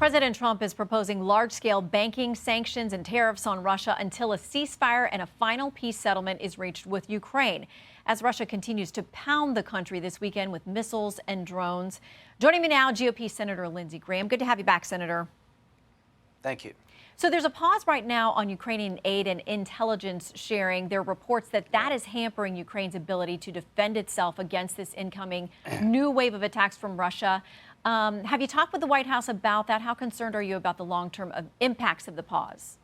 President Trump is proposing large-scale banking sanctions and tariffs on Russia until a ceasefire and a final peace settlement is reached with Ukraine, as Russia continues to pound the country this weekend with missiles and drones. Joining me now, GOP Senator Lindsey Graham. Good to have you back, Senator. Thank you. So there's a pause right now on Ukrainian aid and intelligence sharing. There are reports that that is hampering Ukraine's ability to defend itself against this incoming new wave of attacks from Russia. Have you talked with the White House about that? How concerned are you about the long-term impacts of the pause?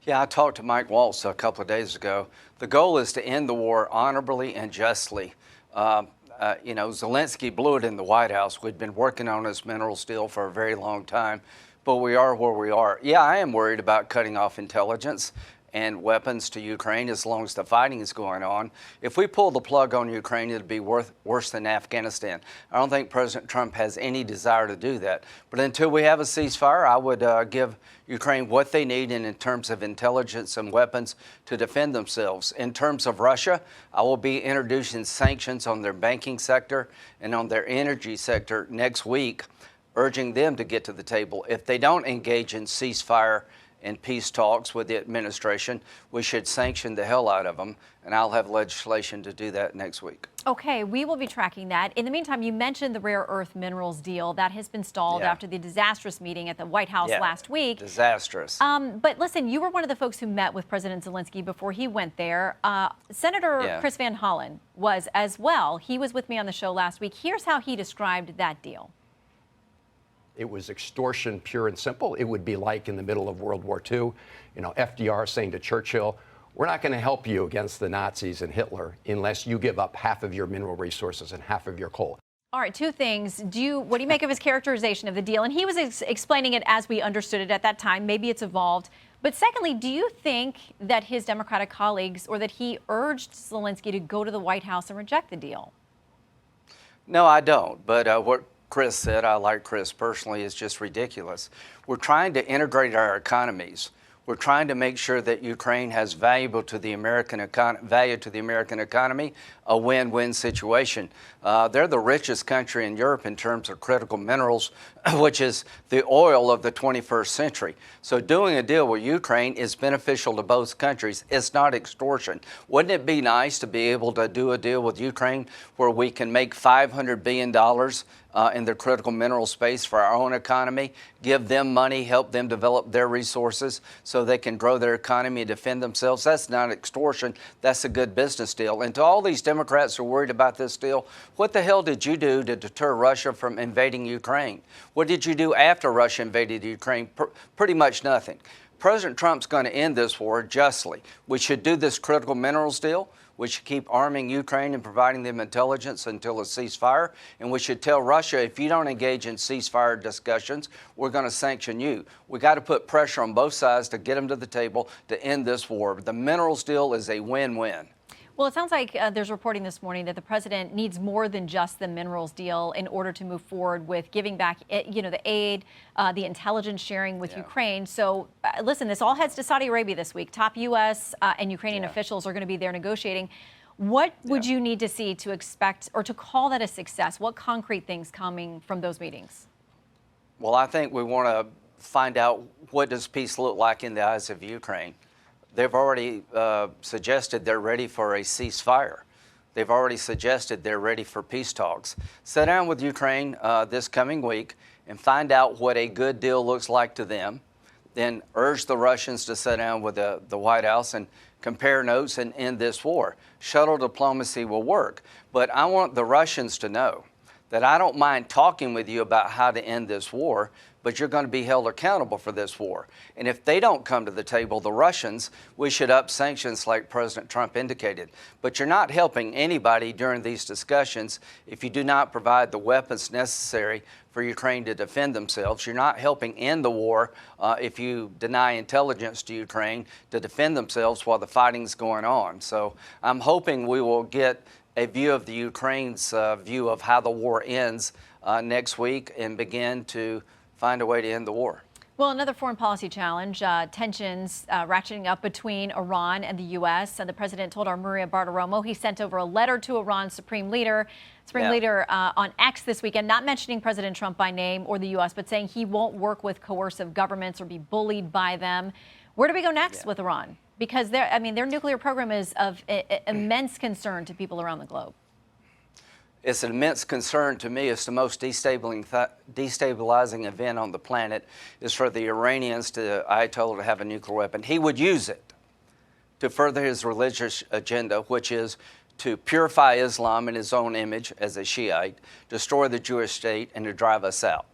Yeah, I talked to Mike Waltz a couple of days ago. The goal is to end the war honorably and justly. Zelensky blew it in the White House. We'd been working on this mineral deal for a very long time, but we are where we are. Yeah, I am worried about cutting off intelligence and weapons to Ukraine as long as the fighting is going on. If we pull the plug on Ukraine, it'll be worse than Afghanistan. I don't think President Trump has any desire to do that. But until we have a ceasefire, I would give Ukraine what they need in terms of intelligence and weapons to defend themselves. In terms of Russia, I will be introducing sanctions on their banking sector and on their energy sector next week, urging them to get to the table. If they don't engage in ceasefire and peace talks with the administration, we should sanction the hell out of them, and I'll have legislation to do that next week. Okay, we will be tracking that. In the meantime, you mentioned the rare earth minerals deal that has been stalled after the disastrous meeting at the White House last week. Disastrous. But listen, you were one of the folks who met with President Zelensky before he went there. Senator Chris Van Hollen was as well. He was with me on the show last week. Here's how he described that deal. It was extortion, pure and simple. It would be like in the middle of World War II, FDR saying to Churchill, we're not going to help you against the Nazis and Hitler unless you give up half of your mineral resources and half of your coal. All right, two things. What do you make of his characterization of the deal? And he was explaining it as we understood it at that time. Maybe it's evolved. But secondly, do you think that his Democratic colleagues or that he urged Zelensky to go to the White House and reject the deal? No, I don't. But what Chris said, I like Chris personally, is just ridiculous. We're trying to integrate our economies. We're trying to make sure that Ukraine has value to the American economy, a win-win situation. They're the richest country in Europe in terms of critical minerals, which is the oil of the 21st century. So doing a deal with Ukraine is beneficial to both countries. It's not extortion. Wouldn't it be nice to be able to do a deal with Ukraine where we can make $500 billion in the critical mineral space for our own economy, give them money, help them develop their resources so they can grow their economy and defend themselves? That's not extortion. That's a good business deal. And to all these Democrats who are worried about this deal, what the hell did you do to deter Russia from invading Ukraine? What did you do after Russia invaded Ukraine? Pretty much nothing. President Trump's going to end this war justly. We should do this critical minerals deal. We should keep arming Ukraine and providing them intelligence until a ceasefire. And we should tell Russia, if you don't engage in ceasefire discussions, we're going to sanction you. We got to put pressure on both sides to get them to the table to end this war. The minerals deal is a win-win. Well, it sounds like there's reporting this morning that the president needs more than just the minerals deal in order to move forward with giving back, the aid, the intelligence sharing with Ukraine. So, listen, this all heads to Saudi Arabia this week. Top U.S. And Ukrainian officials are going to be there negotiating. What would you need to see to expect or to call that a success? What concrete things coming from those meetings? Well, I think we want to find out what does peace look like in the eyes of Ukraine. They've already suggested they're ready for a ceasefire. They've already suggested they're ready for peace talks. Sit down with Ukraine this coming week and find out what a good deal looks like to them. Then urge the Russians to sit down with the White House and compare notes and end this war. Shuttle diplomacy will work. But I want the Russians to know that I don't mind talking with you about how to end this war, but you're going to be held accountable for this war. And if they don't come to the table, the Russians, we should up sanctions like President Trump indicated. But you're not helping anybody during these discussions if you do not provide the weapons necessary for Ukraine to defend themselves. You're not helping end the war if you deny intelligence to Ukraine to defend themselves while the fighting's going on. So I'm hoping we will get a view of the Ukraine's view of how the war ends next week and begin to find a way to end the war. Well, another foreign policy challenge, tensions ratcheting up between Iran and the U.S. And the president told our Maria Bartiromo he sent over a letter to Iran's supreme leader on X this weekend, not mentioning President Trump by name or the U.S., but saying he won't work with coercive governments or be bullied by them. Where do we go next with Iran? Because their nuclear program is of immense concern to people around the globe. It's an immense concern to me. It's the most destabilizing event on the planet is for the Iranians to Ayatollah to have a nuclear weapon. He would use it to further his religious agenda, which is to purify Islam in his own image as a Shiite, destroy the Jewish state, and to drive us out.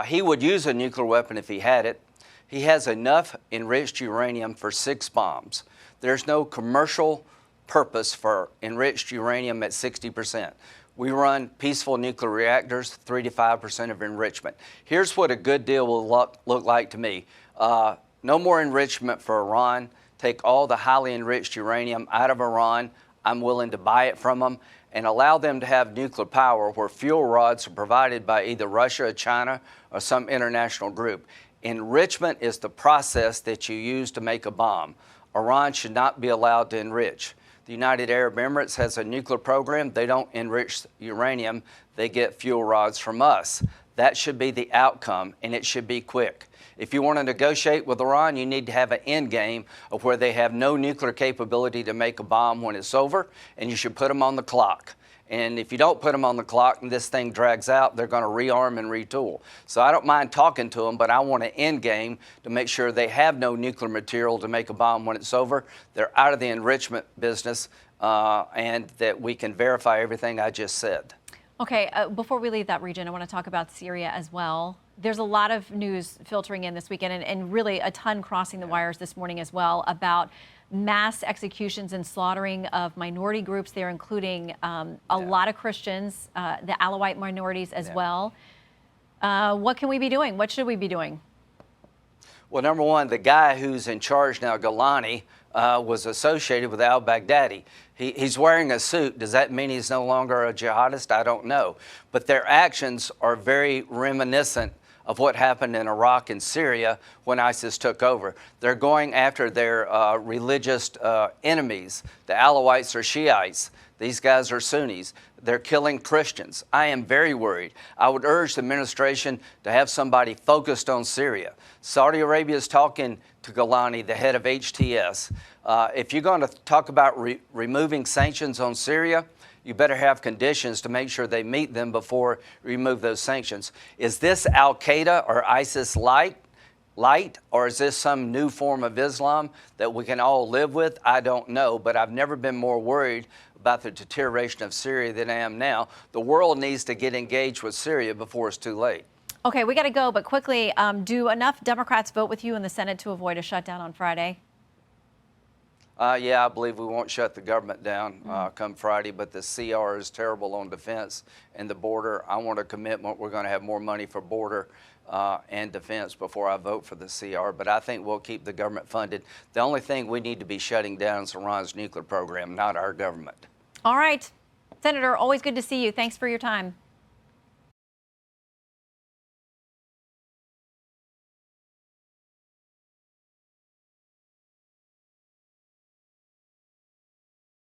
He would use a nuclear weapon if he had it. He has enough enriched uranium for 6 bombs. There's no commercial purpose for enriched uranium at 60%. We run peaceful nuclear reactors, 3 to 5% of enrichment. Here's what a good deal will look like to me. No more enrichment for Iran. Take all the highly enriched uranium out of Iran. I'm willing to buy it from them and allow them to have nuclear power where fuel rods are provided by either Russia, China, or some international group. Enrichment is the process that you use to make a bomb. Iran should not be allowed to enrich. The United Arab Emirates has a nuclear program. They don't enrich uranium. They get fuel rods from us. That should be the outcome, and it should be quick. If you want to negotiate with Iran, you need to have an end game of where they have no nuclear capability to make a bomb when it's over, and you should put them on the clock. And if you don't put them on the clock and this thing drags out, they're going to rearm and retool. So I don't mind talking to them, but I want an end game to make sure they have no nuclear material to make a bomb when it's over. They're out of the enrichment business, and that we can verify everything I just said. Okay, before we leave that region, I want to talk about Syria as well. There's a lot of news filtering in this weekend and really a ton crossing the wires this morning as well about mass executions and slaughtering of minority groups there, including a lot of Christians, the Alawite minorities as well. What can we be doing? What should we be doing? Well, number one, the guy who's in charge now, Galani, was associated with al-Baghdadi. He's wearing a suit. Does that mean he's no longer a jihadist? I don't know. But their actions are very reminiscent of what happened in Iraq and Syria when ISIS took over. They're going after their religious enemies. The Alawites are Shiites. These guys are Sunnis. They're killing Christians. I am very worried. I would urge the administration to have somebody focused on Syria. Saudi Arabia is talking to Galani, the head of HTS. If you're going to talk about removing sanctions on Syria, you better have conditions to make sure they meet them before you remove those sanctions. Is this Al-Qaeda or ISIS light, or is this some new form of Islam that we can all live with? I don't know, but I've never been more worried about the deterioration of Syria than I am now. The world needs to get engaged with Syria before it's too late. Okay, we got to go, but quickly, do enough Democrats vote with you in the Senate to avoid a shutdown on Friday? Yeah, I believe we won't shut the government down come Friday, but the CR is terrible on defense and the border. I want a commitment. We're going to have more money for border and defense before I vote for the CR, but I think we'll keep the government funded. The only thing we need to be shutting down is Iran's nuclear program, not our government. All right. Senator, always good to see you. Thanks for your time.